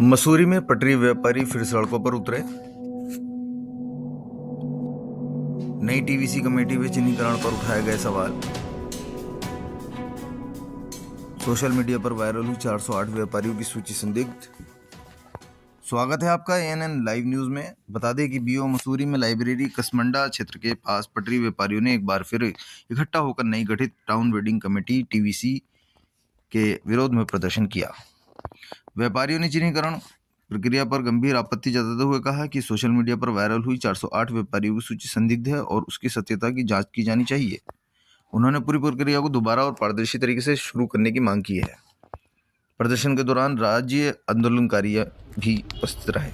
मसूरी में पटरी व्यापारी फिर सड़कों पर उतरे। नई टीवीसी कमेटी में चिन्हीकरण पर उठाए गए सवाल। सोशल मीडिया पर वायरल हुई 408 व्यापारियों की सूची संदिग्ध। स्वागत है आपका एएनएन लाइव न्यूज में। बता दें कि बीओ मसूरी में लाइब्रेरी कसमंडा क्षेत्र के पास पटरी व्यापारियों ने एक बार फिर इकट्ठा होकर नई गठित टाउन वेडिंग कमेटी टीवीसी के विरोध में प्रदर्शन किया। व्यापारियों ने चिन्हीकरण प्रक्रिया पर गंभीर आपत्ति जताते हुए कहा कि सोशल मीडिया पर वायरल हुई 408 व्यापारियों की सूची संदिग्ध है और उसकी सत्यता की जांच की जानी चाहिए। उन्होंने पूरी प्रक्रिया को दोबारा और पारदर्शी तरीके से शुरू करने की मांग की है। प्रदर्शन के दौरान राज्य आंदोलनकारी भी उपस्थित रहे।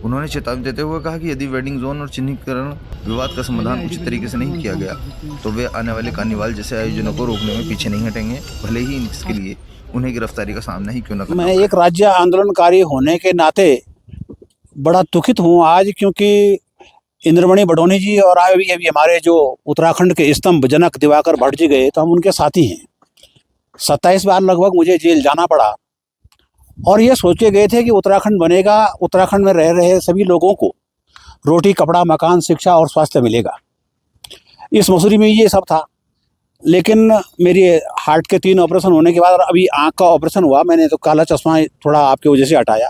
उन्होंने चेतावनी देते हुए कहा कि यदि वेडिंग जोन और चिन्हीकरण विवाद का समाधान उचित तरीके से नहीं किया गया तो वे आने वाले कार्निवाल जैसे आयोजनों को रोकने में पीछे नहीं हटेंगे, भले ही इसके लिए उन्हें गिरफ्तारी का सामना ही क्यों न करना। मैं एक राज्य आंदोलनकारी होने के नाते बड़ा दुखित हूँ आज, क्योंकि इंद्रमणि बडोनी जी और अभी हमारे जो उत्तराखंड के स्तंभ जनक दिवाकर भट्ट जी गए तो हम उनके साथी हैं। 27 बार लगभग मुझे जेल जाना पड़ा और ये सोचे गए थे कि उत्तराखंड बनेगा, उत्तराखंड में रह रहे सभी लोगों को रोटी, कपड़ा, मकान, शिक्षा और स्वास्थ्य मिलेगा। इस मसूरी में ये सब था। लेकिन मेरी हार्ट के 3 ऑपरेशन होने के बाद और अभी आँख का ऑपरेशन हुआ, मैंने तो काला चश्मा थोड़ा आपकी वजह से हटाया।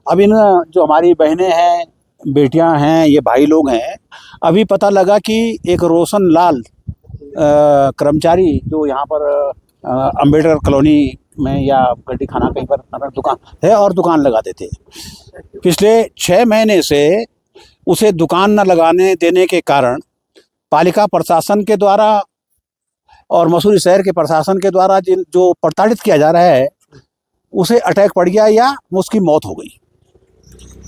अब इन जो हमारी बहनें हैं, बेटियां हैं, ये भाई लोग हैं, अभी पता लगा कि एक रोशन लाल कर्मचारी जो यहाँ पर अम्बेडकर कॉलोनी में या गड्डी खाना कहीं पर दुकान है और दुकान लगाते थे, पिछले 6 महीने से उसे दुकान न लगाने देने के कारण पालिका प्रशासन के द्वारा और मसूरी शहर के प्रशासन के द्वारा जो प्रताड़ित किया जा रहा है, उसे अटैक पड़ गया या उसकी मौत हो गई,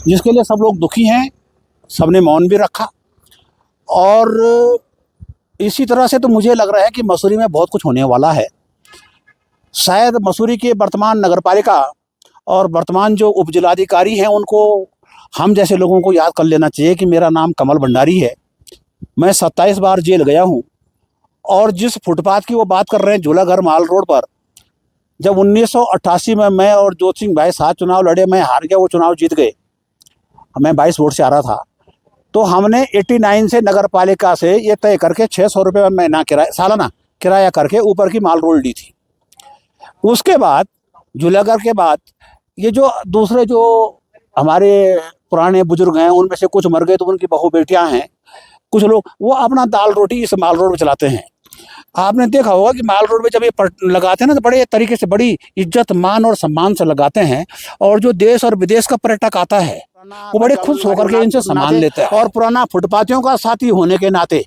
जिसके लिए सब लोग दुखी हैं। सबने मौन भी रखा और इसी तरह से तो मुझे लग रहा है कि मसूरी में बहुत कुछ होने वाला है। शायद मसूरी के वर्तमान नगरपालिका और वर्तमान जो उपजिलाधिकारी हैं उनको हम जैसे लोगों को याद कर लेना चाहिए कि मेरा नाम कमल भंडारी है। मैं 27 बार जेल गया हूँ और जिस फुटपाथ की वो बात कर रहे हैं झूलाघर माल रोड पर, जब 1988 में मैं और जोत सिंह भाई साथ चुनाव लड़े, मैं हार गया, वो चुनाव जीत गए, मैं 22 वोट से आ रहा था, तो हमने 89 से नगर पालिका से ये तय करके 600 रुपये में महीना किराया, सालाना किराया करके ऊपर की माल रोड ली थी। उसके बाद झूलाघर के बाद ये जो दूसरे जो हमारे पुराने बुजुर्ग हैं उनमें से कुछ मर गए तो उनकी बहू बेटियां हैं, कुछ लोग वो अपना दाल रोटी इस माल रोड में चलाते हैं। आपने देखा होगा कि माल रोड में जब ये लगाते हैं ना तो बड़े तरीके से, बड़ी इज्जत, मान और सम्मान से लगाते हैं और जो देश और विदेश का पर्यटक आता है वो बड़े खुश होकर के इनसे सम्मान लेते हैं। और पुराना फुटपाथियों का साथी होने के नाते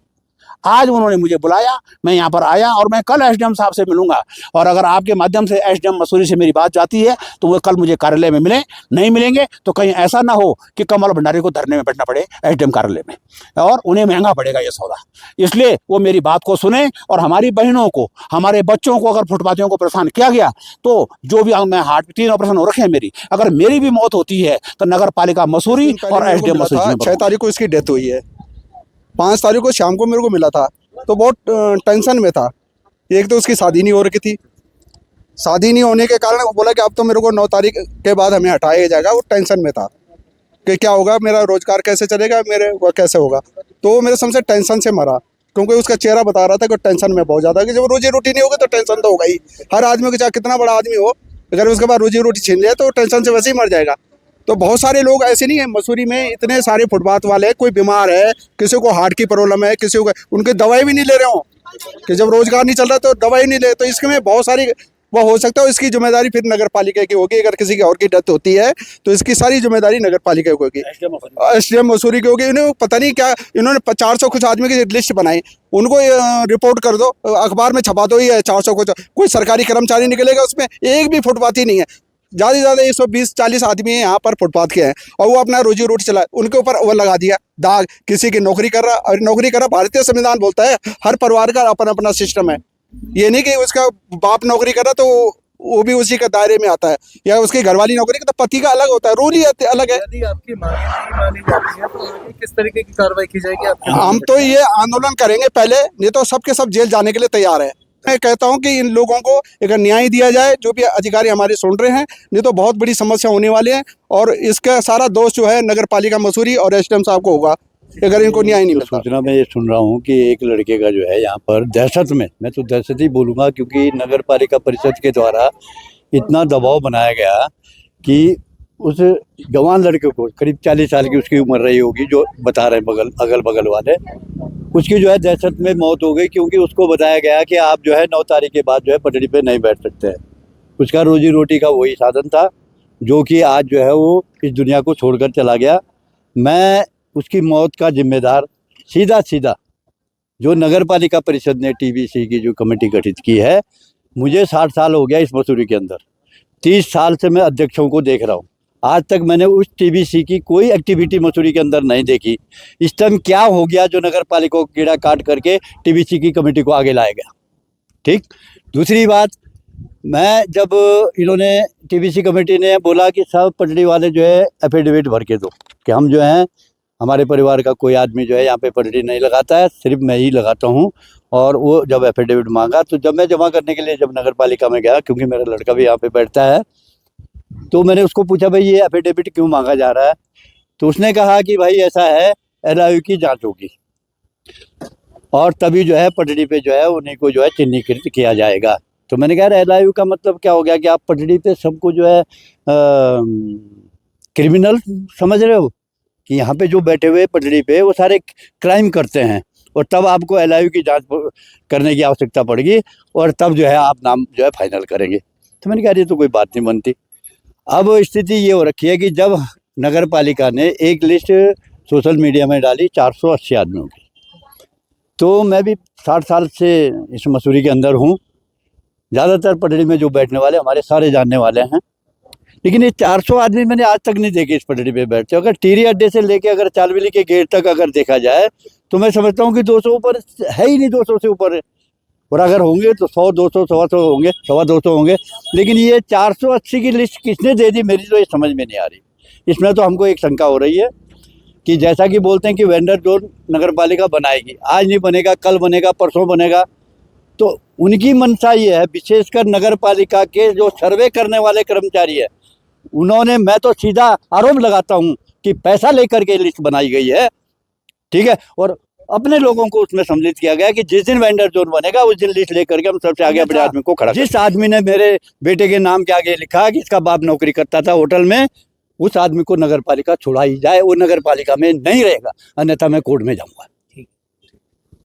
आज उन्होंने मुझे बुलाया, मैं यहाँ पर आया और मैं कल एसडीएम साहब से मिलूंगा और अगर आपके माध्यम से एसडीएम मसूरी से मेरी बात जाती है तो वो कल मुझे कार्यालय में मिले। नहीं मिलेंगे तो कहीं ऐसा ना हो कि कमल भंडारी को धरने में बैठना पड़े एसडीएम कार्यालय में और उन्हें महंगा पड़ेगा ये सौदा। इसलिए वो मेरी बात को सुने और हमारी बहनों को, हमारे बच्चों को अगर फुटपाथियों को परेशान किया गया तो जो भी मैं हार्ट 3 ऑपरेशन हो रखे हैं मेरी, अगर मेरी भी मौत होती है तो नगर पालिका मसूरी और एसडीएम मसूरी। 6 तारीख को इसकी डेथ हुई है, 5 तारीख को शाम को मेरे को मिला था तो बहुत टेंशन में था। एक तो उसकी शादी नहीं हो रखी थी, शादी नहीं होने के कारण वो बोला कि अब तो मेरे को 9 तारीख के बाद हमें हटाया जाएगा। वो टेंशन में था कि क्या होगा, मेरा रोजगार कैसे चलेगा, मेरे वो कैसे होगा, तो वो मेरे सबसे टेंशन से मरा, क्योंकि उसका चेहरा बता रहा था कि टेंशन में बहुत ज़्यादा, कि जब रोजी रोटी नहीं होगी तो टेंशन तो होगा ही। हर आदमी को चाहे कितना बड़ा आदमी हो, अगर उसके बाद रोजी रोटी छीन लिया तो टेंशन से वैसे ही मर जाएगा। तो बहुत सारे लोग ऐसे नहीं है मसूरी में, इतने सारे फुटपाथ वाले, कोई बीमार है, किसी को हार्ट की प्रॉब्लम है, किसी को उनकी दवाई भी नहीं ले रहे हो कि जब रोजगार नहीं चल रहा तो दवाई नहीं ले, तो इसमें बहुत सारी वो हो सकता है। इसकी जिम्मेदारी फिर नगर पालिका की होगी। अगर किसी की और की डेथ होती है तो इसकी सारी जिम्मेदारी नगर पालिका की होगी, एसडीएम मसूरी की होगी। इन्हें पता नहीं क्या, इन्होंने 400 कुछ आदमी की लिस्ट बनाई, उनको रिपोर्ट कर दो, अखबार में छपा दो, ये 400 कुछ, कोई सरकारी कर्मचारी निकलेगा उसमें, एक भी फुटपाथी नहीं है। ज़्यादा से ज़्यादा 120-40 आदमी यहाँ पर फुटपाथ के हैं और वो अपना रोजी रोटी चला, उनके ऊपर वो लगा दिया दाग, किसी की नौकरी कर रहा, और नौकरी कर रहा, भारतीय संविधान बोलता है हर परिवार का अपना अपना सिस्टम है। ये नहीं कि उसका बाप नौकरी कर रहा तो वो भी उसी के दायरे में आता है, या उसकी घरवाली नौकरी का, तो पति का अलग होता है, रूल ही अलग है। यदि आपकी मांगे नहीं मानी जाती है तो आगे किस तरीके की कार्रवाई की जाएगी आपके? हम तो ये आंदोलन करेंगे पहले, नहीं तो सबके सब जेल जाने के लिए तैयार है। मैं कहता हूं कि इन लोगों को एक न्याय दिया जाए, जो भी अधिकारी हमारे सुन रहे हैं, नहीं तो बहुत बड़ी समस्या होने वाली है। और इसका सारा दोष जो है नगर पालिका मसूरी और एसडीएम साहब को होगा अगर इनको न्याय नहीं मिलता। सूचना में ये सुन रहा हूँ कि एक लड़के का जो है यहाँ पर दहशत में, मैं तो दहशत ही बोलूँगा, क्योंकि नगर पालिका परिषद के द्वारा इतना दबाव बनाया गया कि उस जवान लड़के को, करीब 40 साल की उसकी उम्र रही होगी, जो बता रहे हैं अगल बगल वाले, उसकी जो है दहशत में मौत हो गई, क्योंकि उसको बताया गया कि आप जो है 9 तारीख के बाद जो है पटड़ी पे नहीं बैठ सकते हैं। उसका रोजी रोटी का वही साधन था, जो कि आज जो है वो इस दुनिया को छोड़कर चला गया। मैं उसकी मौत का जिम्मेदार सीधा जो नगर पालिका परिषद ने टीबीसी की जो कमेटी गठित की है, मुझे 60 साल हो गया इस मसूरी के अंदर, 30 साल से मैं अध्यक्षों को देख रहा हूँ। आज तक मैंने उस टीबीसी की कोई एक्टिविटी मसूरी के अंदर नहीं देखी। इस टाइम क्या हो गया जो नगर पालिका को कीड़ा काट करके टीबीसी की कमेटी को आगे लाया गया। ठीक, दूसरी बात, मैं जब इन्होंने टीबीसी कमेटी ने बोला कि सब पटड़ी वाले जो है एफिडेविट भर के दो कि हम जो हैं, हमारे परिवार का कोई आदमी जो है यहाँ पे पटड़ी नहीं लगाता है, सिर्फ मैं ही लगाता हूँ। और वो जब एफिडेविट मांगा, तो जब मैं जमा करने के लिए जब नगर पालिका में गया, क्योंकि मेरा लड़का भी यहाँ पे बैठता है, तो मैंने उसको पूछा भाई ये एफिडेविट क्यों मांगा जा रहा है। तो उसने कहा कि भाई ऐसा है, एलआईयू की जांच होगी और तभी जो है पटड़ी पे जो है उन्हीं को जो है चिन्हीकृत किया जाएगा। तो मैंने कहा एलआईयू का मतलब क्या हो गया कि आप पटड़ी पे सबको जो है क्रिमिनल समझ रहे हो, कि यहाँ पे जो बैठे हुए पटड़ी पे वो सारे क्राइम करते हैं, और तब आपको एलआईयू की जांच करने की आवश्यकता पड़ेगी, और तब जो है आप नाम जो है फाइनल करेंगे। तो मैंने कहा ये तो कोई बात नहीं बनती। अब स्थिति ये हो रखी है कि जब नगर पालिका ने एक लिस्ट सोशल मीडिया में डाली 480 आदमियों की, तो मैं भी 60 साल से इस मसूरी के अंदर हूँ, ज़्यादातर पटड़ी में जो बैठने वाले हमारे सारे जानने वाले हैं, लेकिन ये 400 आदमी मैंने आज तक नहीं देखे इस पटड़ी पे बैठते। अगर टीरी अड्डे से लेके अगर चालविली के गेट तक अगर देखा जाए, तो मैं समझता हूँ कि 200 ऊपर है ही नहीं, 200 से ऊपर है, और अगर होंगे तो 100, 200, 125 होंगे, 250 होंगे। लेकिन ये 480 की लिस्ट किसने दे दी, मेरी तो ये समझ में नहीं आ रही। इसमें तो हमको एक शंका हो रही है कि जैसा कि बोलते हैं कि वेंडर जोन नगर पालिका बनाएगी, आज नहीं बनेगा, कल बनेगा, परसों बनेगा, तो उनकी मंशा ये है, विशेषकर नगर पालिका के जो सर्वे करने वाले कर्मचारी है, उन्होंने, मैं तो सीधा आरोप लगाता हूँ कि पैसा लेकर के लिस्ट बनाई गई है, ठीक है, और अपने लोगों को उसमें सम्मिलित किया गया कि जिस दिन वेंडर जोन बनेगा उस दिन लिस्ट लेकर के हम सबसे आगे अपने आदमी को खड़ा। जिस आदमी ने मेरे बेटे के नाम के आगे लिखा कि इसका बाप नौकरी करता था होटल में, उस आदमी को नगर पालिका छुड़ाई जाए, वो नगर पालिका में नहीं रहेगा, अन्यथा मैं कोर्ट में जाऊंगा।